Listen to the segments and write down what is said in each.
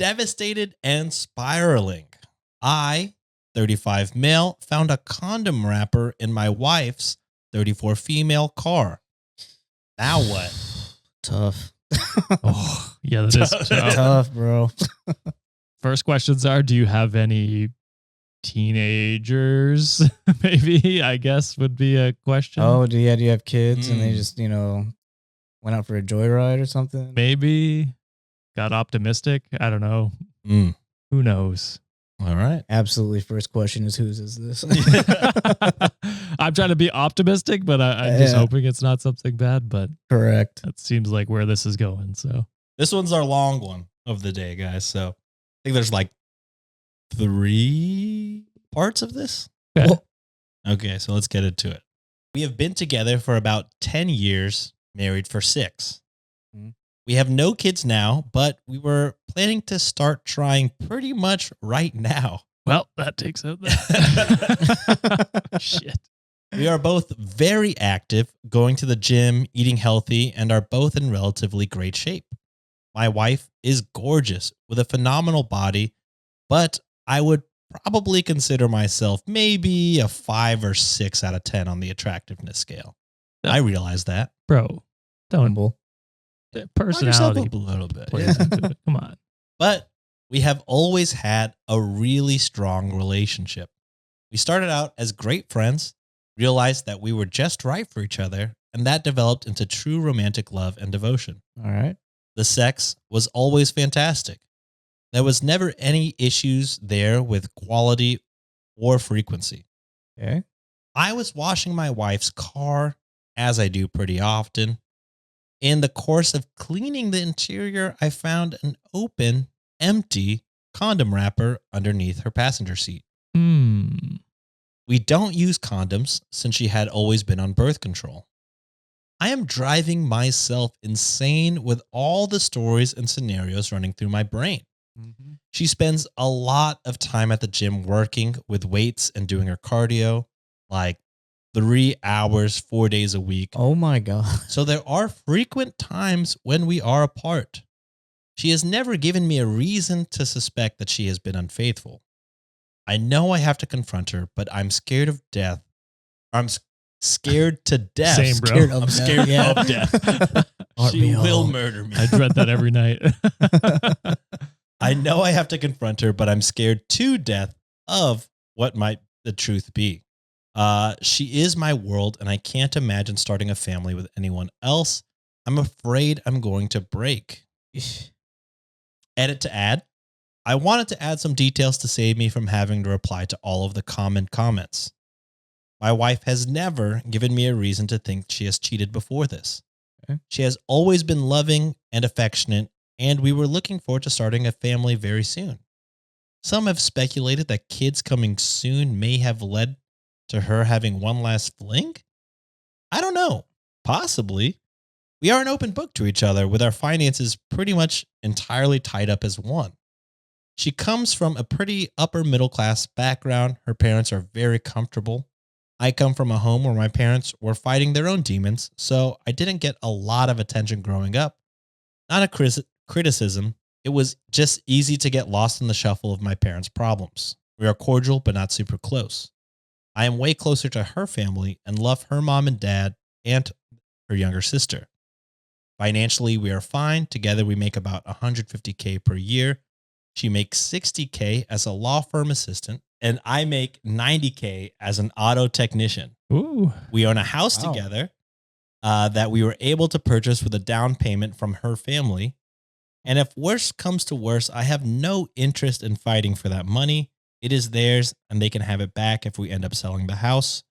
devastated and spiraling. I, 35 male, found a condom wrapper in my wife's 34 female car. Now what? Tough. Oh, yeah, that is tough. Tough, bro. First questions are, do you have any teenagers? Maybe, I guess, would be a question. Oh, do you have kids and they just, went out for a joyride or something? Maybe got optimistic. I don't know. Who knows? All right. Absolutely. First question is, whose is this? I'm trying to be optimistic, but I'm just hoping it's not something bad. But correct. That seems like where this is going. So this one's our long one of the day, guys. So I think there's like 3 parts of this. Okay, so let's get into it. We have been together for about 10 years, married for 6. We have no kids now, but we were planning to start trying pretty much right now. Well, that takes out that. Shit. We are both very active, going to the gym, eating healthy, and are both in relatively great shape. My wife is gorgeous with a phenomenal body, but I would probably consider myself maybe a 5 or 6 out of 10 on the attractiveness scale. I realize that. Bro, don't. Humble. Personality up a little bit. plays into it. Come on. But we have always had a really strong relationship. We started out as great friends, realized that we were just right for each other, and that developed into true romantic love and devotion. All right. The sex was always fantastic. There was never any issues there with quality or frequency. Okay. I was washing my wife's car, as I do pretty often. In the course of cleaning the interior, I found an open, empty condom wrapper underneath her passenger seat. We don't use condoms since she had always been on birth control. I am driving myself insane with all the stories and scenarios running through my brain. She spends a lot of time at the gym working with weights and doing her cardio, like 3 hours, 4 days a week. Oh my God. So there are frequent times when we are apart. She has never given me a reason to suspect that she has been unfaithful. I know I have to confront her, but I'm scared of death. I'm scared to death. Same, bro. I'm scared of death. She will murder me. I dread that every night. I know I have to confront her, but I'm scared to death of what might the truth be. She is my world, and I can't imagine starting a family with anyone else. I'm afraid I'm going to break. Edit to add. I wanted to add some details to save me from having to reply to all of the common comments. My wife has never given me a reason to think she has cheated before this. Okay. She has always been loving and affectionate, and we were looking forward to starting a family very soon. Some have speculated that kids coming soon may have led to her having one last fling? I don't know. Possibly. We are an open book to each other with our finances pretty much entirely tied up as one. She comes from a pretty upper middle class background. Her parents are very comfortable. I come from a home where my parents were fighting their own demons, so I didn't get a lot of attention growing up. Not a criticism. It was just easy to get lost in the shuffle of my parents' problems. We are cordial, but not super close. I am way closer to her family and love her mom and dad and her younger sister. Financially, we are fine. Together, we make about $150K per year. She makes $60K as a law firm assistant, and I make $90K as an auto technician. Ooh. We own a house together that we were able to purchase with a down payment from her family. And if worse comes to worse, I have no interest in fighting for that money. It is theirs, and they can have it back if we end up selling the house.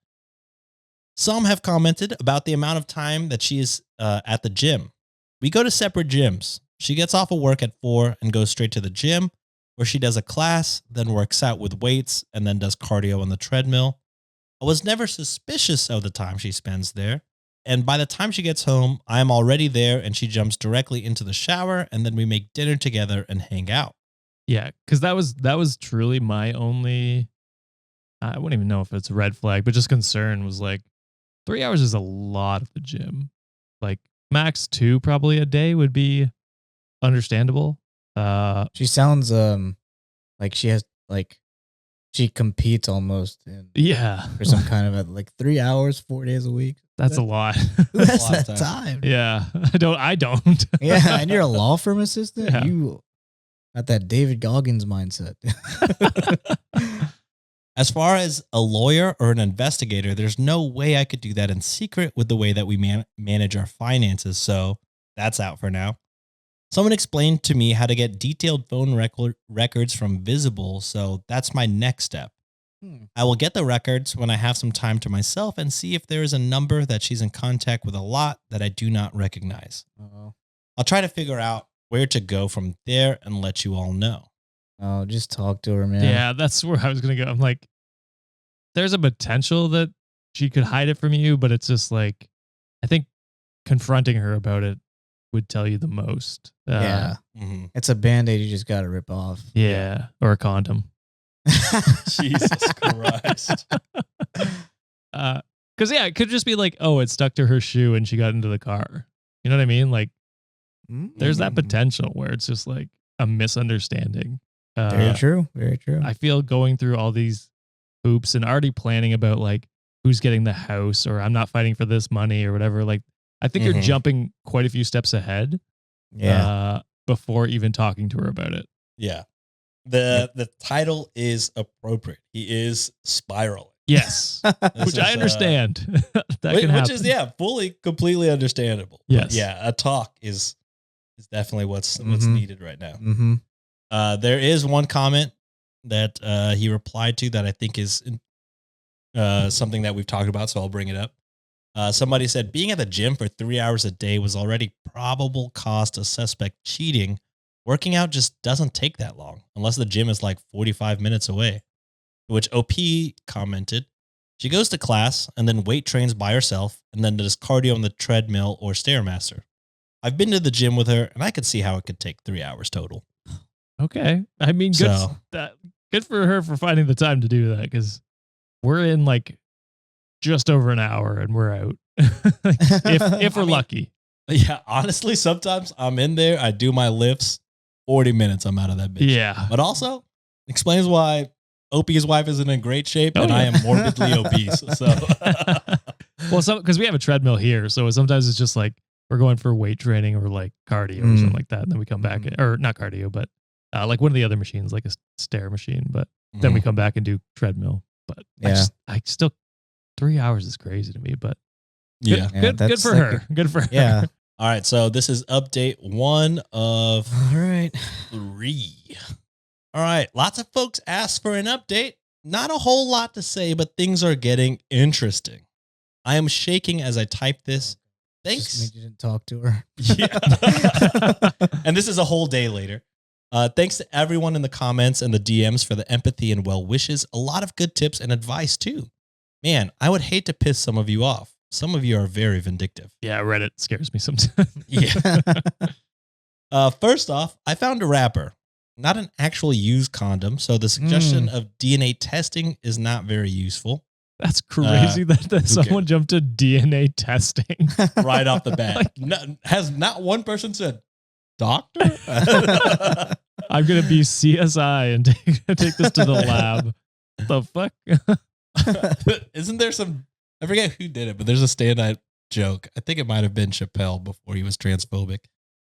Some have commented about the amount of time that she is at the gym. We go to separate gyms. She gets off of work at 4 and goes straight to the gym, where she does a class, then works out with weights, and then does cardio on the treadmill. I was never suspicious of the time she spends there. And by the time she gets home, I am already there, and she jumps directly into the shower, and then we make dinner together and hang out. Yeah, because that was truly my only, I wouldn't even know if it's a red flag, but just concern was like 3 hours is a lot at the gym. Like max 2 probably a day would be understandable. She sounds like she has like she competes almost Yeah, for some kind of like 3 hours, 4 days a week. that's a lot. Who has lot of that time. time? Yeah, I don't. Yeah, and you're a law firm assistant. Yeah. You got that David Goggins mindset. As far as a lawyer or an investigator, there's no way I could do that in secret with the way that we manage our finances. So that's out for now. Someone explained to me how to get detailed phone records from Visible. So that's my next step. I will get the records when I have some time to myself and see if there is a number that she's in contact with a lot that I do not recognize. Uh-oh. I'll try to figure out where to go from there and let you all know. Oh, just talk to her, man. Yeah, that's where I was gonna go. I'm like, there's a potential that she could hide it from you, but it's just like, I think confronting her about it would tell you the most. Yeah. It's a Band-Aid you just got to rip off. Yeah. Or a condom. Jesus Christ. Because, yeah, it could just be like, oh, it stuck to her shoe and she got into the car. You know what I mean? Like, there's that potential where it's just like a misunderstanding. Very true. Very true. I feel going through all these hoops and already planning about like who's getting the house or I'm not fighting for this money or whatever. Like, I think you're jumping quite a few steps ahead. Yeah. Before even talking to her about it. Yeah. The title is appropriate. He is spiraling. Yes. Which I understand. That which can happen. is fully, completely understandable. Yes. But yeah, a talk is definitely what's needed right now. Mm-hmm. There is one comment that he replied to that I think is something that we've talked about, so I'll bring it up. Somebody said being at the gym for 3 hours a day was already probable cause to suspect cheating. Working out just doesn't take that long unless the gym is like 45 minutes away. To which OP commented, she goes to class and then weight trains by herself and then does cardio on the treadmill or Stairmaster. I've been to the gym with her and I could see how it could take 3 hours total. Okay. I mean, good for her for finding the time to do that because we're in like just over an hour and we're out. if we're lucky. Yeah, honestly, sometimes I'm in there, I do my lifts, 40 minutes, I'm out of that bitch. Yeah. But also explains why Opie's wife isn't in great shape and I am morbidly obese. So, well, because we have a treadmill here, so sometimes it's just like we're going for weight training or like cardio or something like that, and then we come back, or not cardio, but like one of the other machines, like a stair machine. But then we come back and do treadmill. But I still 3 hours is crazy to me. But good for her. Good for her. Yeah. All right, so this is update 1 of 3. All right, lots of folks asked for an update. Not a whole lot to say, but things are getting interesting. I am shaking as I type this. Thanks. Just you didn't talk to her. Yeah. And this is a whole day later. Thanks to everyone in the comments and the DMs for the empathy and well wishes. A lot of good tips and advice too. Man, I would hate to piss some of you off. Some of you are very vindictive. Yeah, Reddit scares me sometimes. Yeah. First off, I found a wrapper, not an actual used condom. So the suggestion of DNA testing is not very useful. That's crazy that someone jumped to DNA testing right off the bat. Has not one person said, doctor? I'm going to be CSI and take this to the lab. The fuck? Isn't there some, I forget who did it, but there's a stand-up joke. I think it might have been Chappelle before he was transphobic,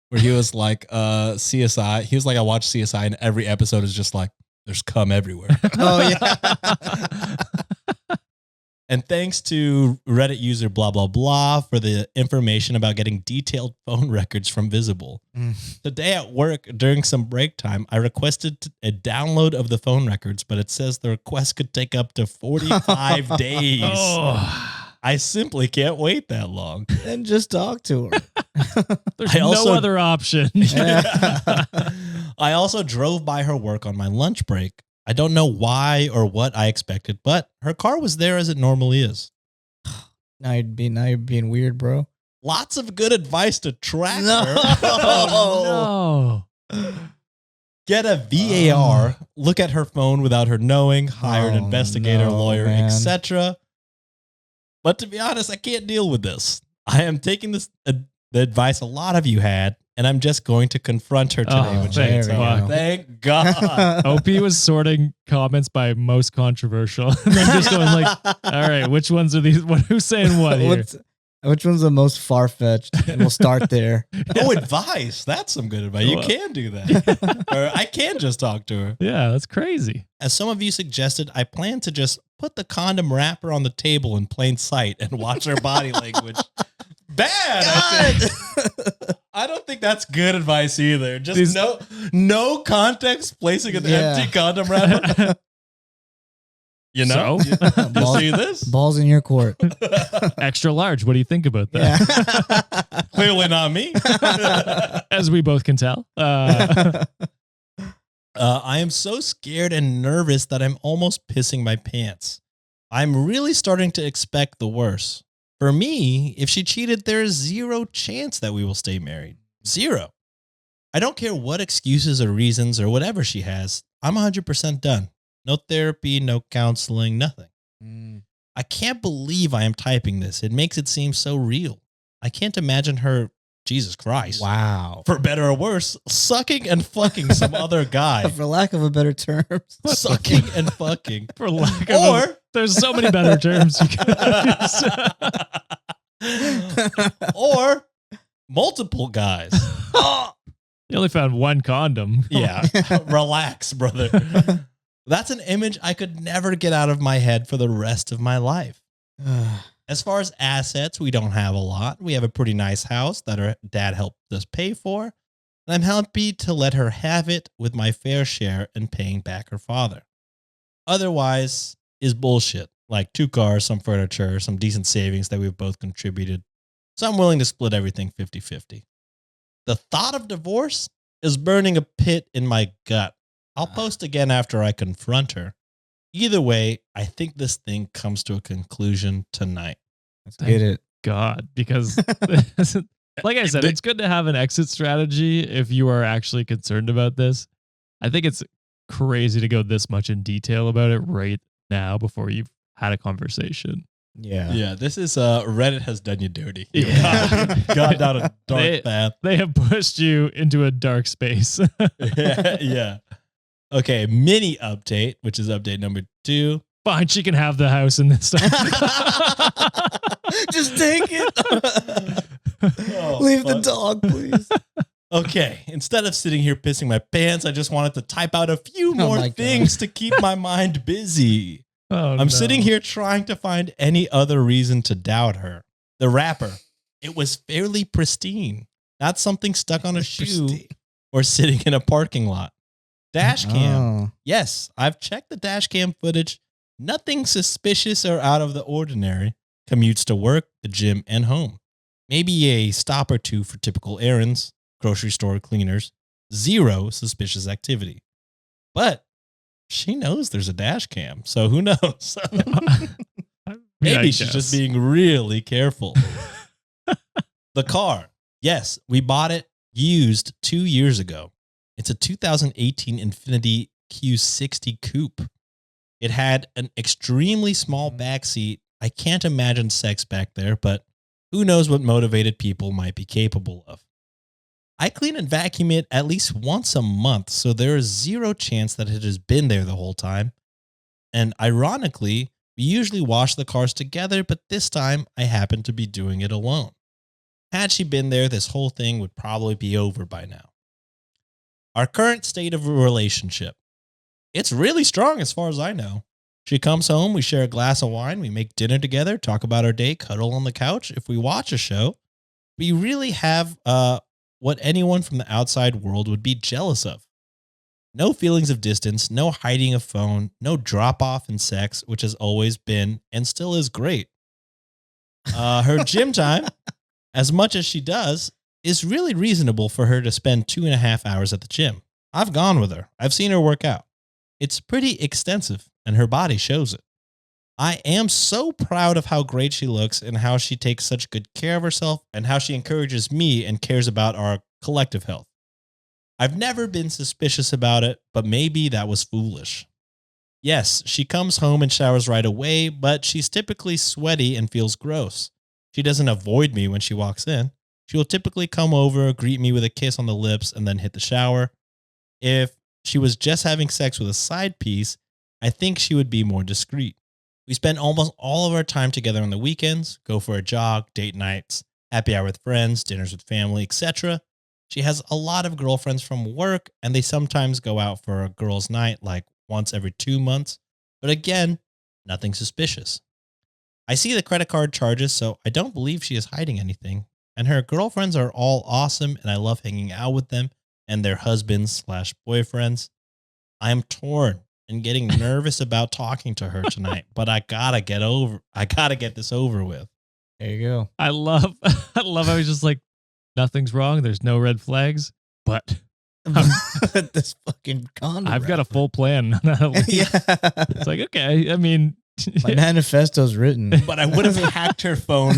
where he was like, CSI. He was like, I watch CSI and every episode is just like, there's cum everywhere. Oh, yeah. And thanks to Reddit user blah, blah, blah for the information about getting detailed phone records from Visible. Today at work, during some break time, I requested a download of the phone records, but it says the request could take up to 45 days. Oh. I simply can't wait that long. Then just talk to her. There's no other option. I also drove by her work on my lunch break. I don't know why or what I expected, but her car was there as it normally is. Now you're being weird, bro. Lots of good advice to track her. Oh, no. Get a VAR, look at her phone without her knowing, hire an investigator, lawyer, etc. But to be honest, I can't deal with this. I am taking the advice a lot of you had and I'm just going to confront her today Oh, when she thank gets home. God. Thank God. OP was sorting comments by most controversial. And then just going like, all right, which ones are these? Who's saying what here? Which one's the most far-fetched? And we'll start there. Oh, advice. That's some good advice. You can do that. Or I can just talk to her. Yeah, that's crazy. As some of you suggested, I plan to just put the condom wrapper on the table in plain sight and watch her body language. Bad. I think. I don't think that's good advice either. Just no context placing an empty condom wrapper. You know? So? You see this? Balls in your court. Extra large. What do you think about that? Yeah. Clearly not me. As we both can tell. I am so scared and nervous that I'm almost pissing my pants. I'm really starting to expect the worst. For me, if she cheated, there is zero chance that we will stay married. Zero. I don't care what excuses or reasons or whatever she has. I'm 100% done. No therapy, no counseling, nothing. I can't believe I am typing this. It makes it seem so real. I can't imagine her, Jesus Christ. Wow. For better or worse, sucking and fucking some other guy. For lack of a better term. Sucking and fucking. For lack of there's so many better terms you could use. Or multiple guys. You only found one condom. Yeah. Relax, brother. That's an image I could never get out of my head for the rest of my life. As far as assets, we don't have a lot. We have a pretty nice house that her dad helped us pay for. And I'm happy to let her have it with my fair share and paying back her father. Otherwise is bullshit, like 2 cars, some furniture, some decent savings that we've both contributed. So I'm willing to split everything 50-50. The thought of divorce is burning a pit in my gut. I'll post again after I confront her. Either way, I think this thing comes to a conclusion tonight. Let's get it. God, because like I said, it's good to have an exit strategy if you are actually concerned about this. I think it's crazy to go this much in detail about it right now before you've had a conversation. Yeah. Yeah, this is Reddit has done you dirty. Yeah. Gone down a dark path. They have pushed you into a dark space. Yeah. Okay, mini update, which is update number 2. Fine, she can have the house in this time. Just take it. Leave the dog, please. Okay, instead of sitting here pissing my pants, I just wanted to type out a few more my things to keep my mind busy. I'm sitting here trying to find any other reason to doubt her. The wrapper, it was fairly pristine. Not something stuck on a shoe or sitting in a parking lot. Dash cam. Yes, I've checked the dash cam footage. Nothing suspicious or out of the ordinary. Commutes to work, the gym, and home. Maybe a stop or two for typical errands, grocery store cleaners. Zero suspicious activity. But she knows there's a dash cam, so who knows? Maybe she's just being really careful. The car. Yes, we bought it used 2 years ago. It's a 2018 Infiniti Q60 Coupe. It had an extremely small backseat. I can't imagine sex back there, but who knows what motivated people might be capable of. I clean and vacuum it at least once a month, so there is zero chance that it has been there the whole time. And ironically, we usually wash the cars together, but this time I happen to be doing it alone. Had she been there, this whole thing would probably be over by now. Our current state of a relationship. It's really strong as far as I know. She comes home, we share a glass of wine, we make dinner together, talk about our day, cuddle on the couch. If we watch a show, we really have what anyone from the outside world would be jealous of. No feelings of distance, no hiding a phone, no drop off in sex, which has always been and still is great. Her gym time, as much as she does, is really reasonable for her to spend 2.5 hours at the gym. I've gone with her. I've seen her work out. It's pretty extensive, and her body shows it. I am so proud of how great she looks and how she takes such good care of herself and how she encourages me and cares about our collective health. I've never been suspicious about it, but maybe that was foolish. Yes, she comes home and showers right away, but she's typically sweaty and feels gross. She doesn't avoid me when she walks in. She will typically come over, greet me with a kiss on the lips, and then hit the shower. If she was just having sex with a side piece, I think she would be more discreet. We spend almost all of our time together on the weekends, go for a jog, date nights, happy hour with friends, dinners with family, etc. She has a lot of girlfriends from work, and they sometimes go out for a girls' night like once every 2 months. But again, nothing suspicious. I see the credit card charges, so I don't believe she is hiding anything. And her girlfriends are all awesome, and I love hanging out with them and their husbands/boyfriends. I am torn and getting nervous about talking to her tonight, but I gotta get this over with. There you go. I love how he's just like, nothing's wrong. There's no red flags, but This fucking condom. I've got a full plan on how to leave. Yeah. It's like, okay, I mean, My manifesto's written. But I would have hacked her phone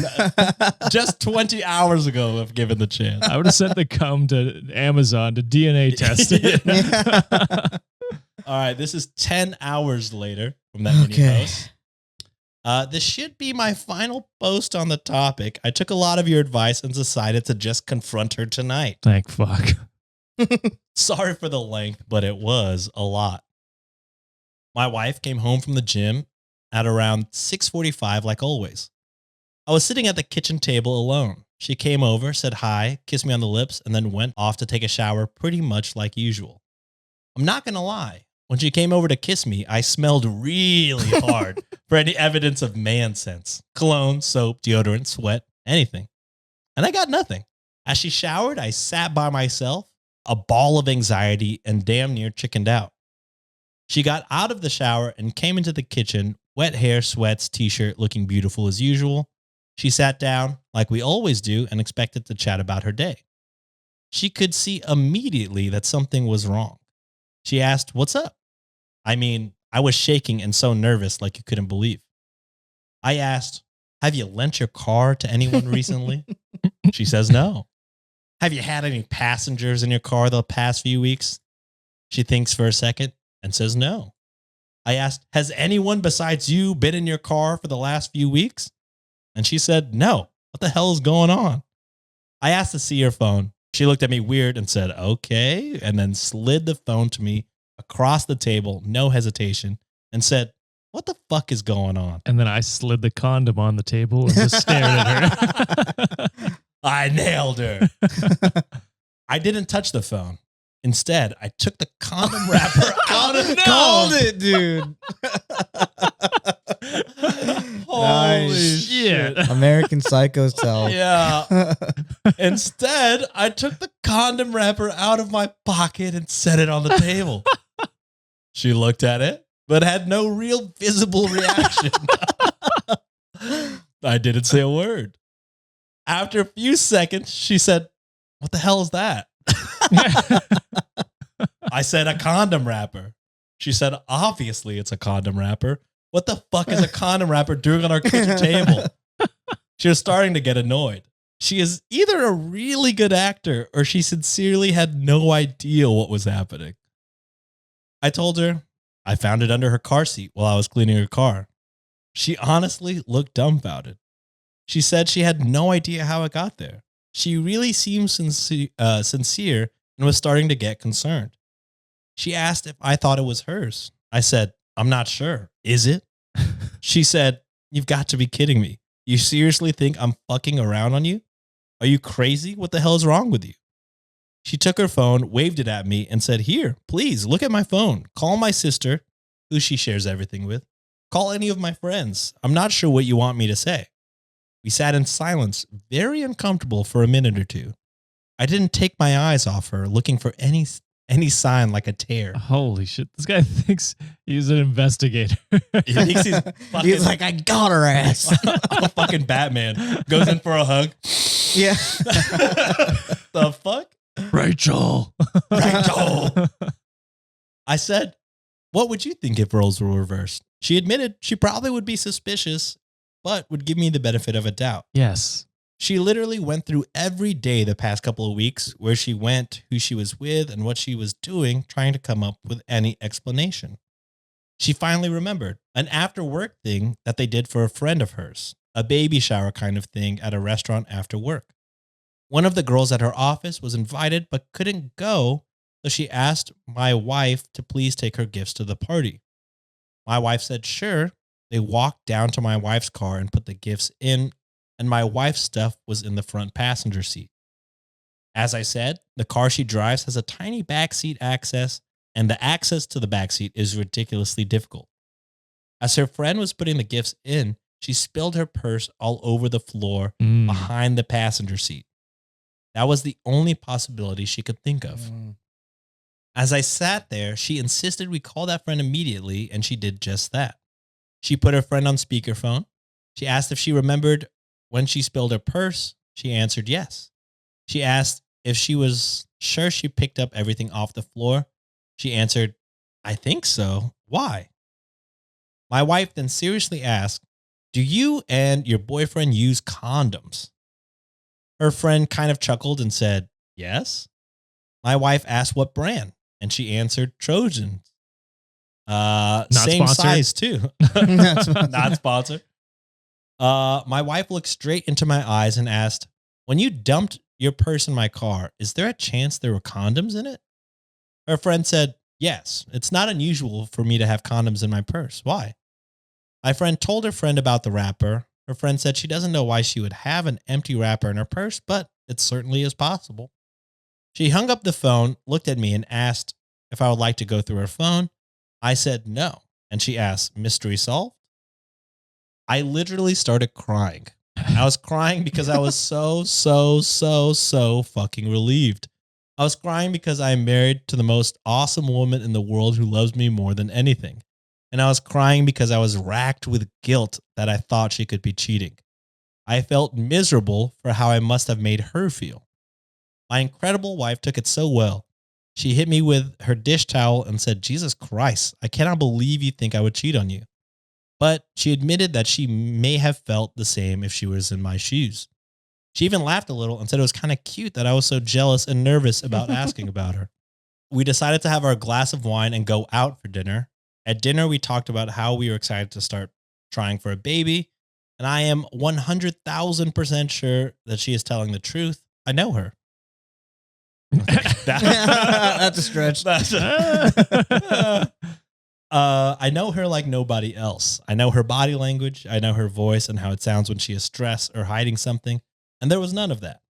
just 20 hours ago if given the chance. I would have sent the cum to Amazon to DNA test it. All right, this is 10 hours later from that mini post. This should be my final post on the topic. I took a lot of your advice and decided to just confront her tonight. Thank fuck. Sorry for the length, but it was a lot. My wife came home from the gym at around 6:45 like always. I was sitting at the kitchen table alone. She came over, said hi, kissed me on the lips, and then went off to take a shower pretty much like usual. I'm not going to lie. When she came over to kiss me, I smelled really hard for any evidence of man sense. Cologne, soap, deodorant, sweat, anything. And I got nothing. As she showered, I sat by myself, a ball of anxiety, and damn near chickened out. She got out of the shower and came into the kitchen, wet hair, sweats, t-shirt, looking beautiful as usual. She sat down, like we always do, and expected to chat about her day. She could see immediately that something was wrong. She asked, "What's up?" I mean, I was shaking and so nervous like you couldn't believe. I asked, "Have you lent your car to anyone recently?" She says no. "Have you had any passengers in your car the past few weeks?" She thinks for a second and says no. I asked, "Has anyone besides you been in your car for the last few weeks?" And she said, "No. What the hell is going on?" I asked to see her phone. She looked at me weird and said, "Okay," and then slid the phone to me across the table, no hesitation, and said, "What the fuck is going on?" And then I slid the condom on the table and just stared at her. I nailed her. I didn't touch the phone. Instead, I took the condom wrapper out of it. Called it, dude. Holy Nice. shit. American Psycho style. Yeah. Instead, I took the condom wrapper out of my pocket and set it on the table. She looked at it, but had no real visible reaction. I didn't say a word. After a few seconds, she said, "What the hell is that?" I said, "A condom wrapper." She said, "Obviously it's a condom wrapper. What the fuck is a condom wrapper doing on our kitchen table?" She was starting to get annoyed. She is either a really good actor or she sincerely had no idea what was happening. I told her I found it under her car seat while I was cleaning her car. She honestly looked dumbfounded. She said she had no idea how it got there. She really seemed sincere and was starting to get concerned. She asked if I thought it was hers. I said, "I'm not sure. Is it?" She said, "You've got to be kidding me. You seriously think I'm fucking around on you? Are you crazy? What the hell is wrong with you?" She took her phone, waved it at me, and said, "Here, please, look at my phone. Call my sister, who she shares everything with. Call any of my friends. I'm not sure what you want me to say." We sat in silence, very uncomfortable for a minute or two. I didn't take my eyes off her, looking for any sign like a tear. Holy shit. This guy thinks he's an investigator. He thinks he's fucking, He's like, "I got her ass." a fucking Batman. Goes in for a hug. Yeah. The fuck? Rachel. Rachel. I said, "What would you think if roles were reversed?" She admitted she probably would be suspicious, but would give me the benefit of a doubt. Yes. She literally went through every day the past couple of weeks, where she went, who she was with, and what she was doing, trying to come up with any explanation. She finally remembered an after-work thing that they did for a friend of hers, a baby shower kind of thing at a restaurant after work. One of the girls at her office was invited but couldn't go, so she asked my wife to please take her gifts to the party. My wife said sure. They walked down to my wife's car and put the gifts in, and my wife's stuff was in the front passenger seat. As I said, the car she drives has a tiny backseat access, and the access to the backseat is ridiculously difficult. As her friend was putting the gifts in, she spilled her purse all over the floor behind the passenger seat. That was the only possibility she could think of. As I sat there, she insisted we call that friend immediately, and she did just that. She put her friend on speakerphone. She asked if she remembered when she spilled her purse. She answered yes. She asked if she was sure she picked up everything off the floor. She answered, I think so. Why? My wife then seriously asked, do you and your boyfriend use condoms? Her friend kind of chuckled and said, yes. My wife asked what brand, and she answered Trojan. Same sponsored. size too. Not sponsored. My wife looked straight into my eyes and asked, when you dumped your purse in my car, is there a chance there were condoms in it? Her friend said, yes, it's not unusual for me to have condoms in my purse. Why? My friend told her friend about the wrapper. Her friend said she doesn't know why she would have an empty wrapper in her purse, but it certainly is possible. She hung up the phone, looked at me, and asked if I would like to go through her phone. I said no, and she asked, mystery solved? I literally started crying. I was crying because I was so fucking relieved. I was crying because I am married to the most awesome woman in the world who loves me more than anything. And I was crying because I was racked with guilt that I thought she could be cheating. I felt miserable for how I must have made her feel. My incredible wife took it so well. She hit me with her dish towel and said, Jesus Christ, I cannot believe you think I would cheat on you. But she admitted that she may have felt the same if she was in my shoes. She even laughed a little and said it was kind of cute that I was so jealous and nervous about asking about her. We decided to have our glass of wine and go out for dinner. At dinner, we talked about how we were excited to start trying for a baby, and I am 100,000% sure that she is telling the truth. I know her. That's a stretch. I know her like nobody else. I know her body language. I know her voice and how it sounds when she is stressed or hiding something, and there was none of that.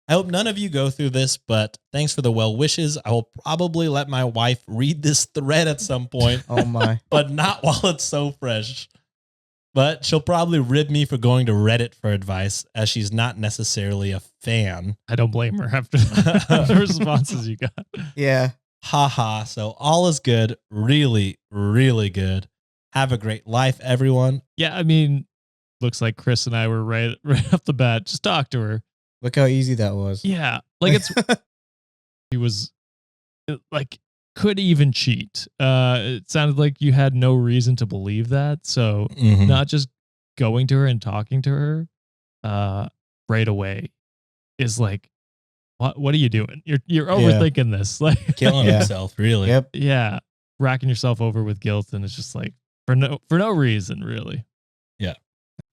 I hope none of you go through this, but thanks for the well wishes. I will probably let my wife read this thread at some point. Oh my. But not while it's so fresh. But she'll probably rib me for going to Reddit for advice, as she's not necessarily a fan. I don't blame her after the responses you got. Yeah. Haha. So all is good. Really, really good. Have a great life, everyone. Yeah, I mean, looks like Chris and I were right off the bat. Just talk to her. Look how easy that was. Yeah, like he was like could even cheat. It sounded like you had no reason to believe that. So not just going to her and talking to her right away is like, what are you doing? You're overthinking this, like Killing himself, really. Yep. Yeah, racking yourself over with guilt, and it's just like for no reason, really. Yeah,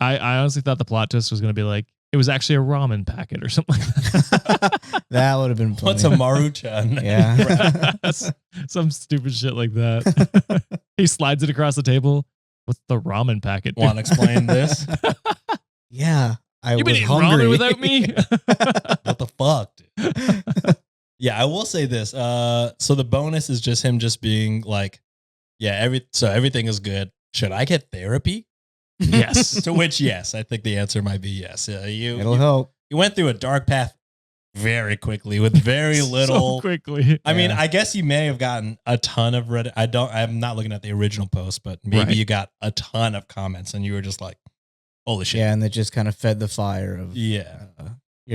I honestly thought the plot twist was going to be like it was actually a ramen packet or something like that. That would have been funny. What's a Maruchan? Yeah. Some stupid shit like that. He slides it across the table. What's the ramen packet? Want to explain this? Yeah. You've been was eating hungry ramen without me? What the fuck, dude? Yeah, I will say this. So the bonus is just him just being like, yeah, everything is good. Should I get therapy? Yes. To which, yes, I think the answer might be yes. It'll help. You went through a dark path very quickly with very little. So quickly. I mean, I guess you may have gotten a ton of Reddit. I'm not looking at the original post, but maybe you got a ton of comments and you were just like, holy shit. Yeah, and it just kind of fed the fire of your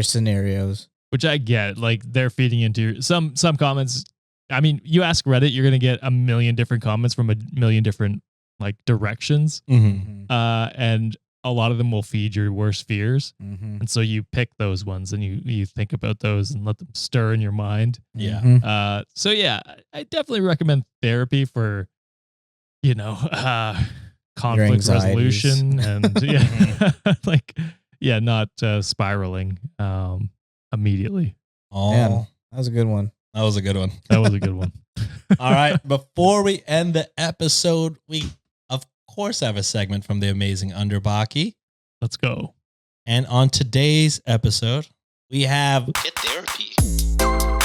scenarios. Which I get. Like they're feeding into some comments. I mean, you ask Reddit, you're going to get a million different comments from a million different like directions. And a lot of them will feed your worst fears. And so you pick those ones and you think about those and let them stir in your mind. Yeah. So yeah, I definitely recommend therapy for, conflict resolution and not spiraling. immediately. Oh, Man, that was a good one. that was a good one. That was a good one. All right. Before we end the episode, we of course have a segment from the amazing Underbaki. Let's go. And on today's episode, we have Get therapy.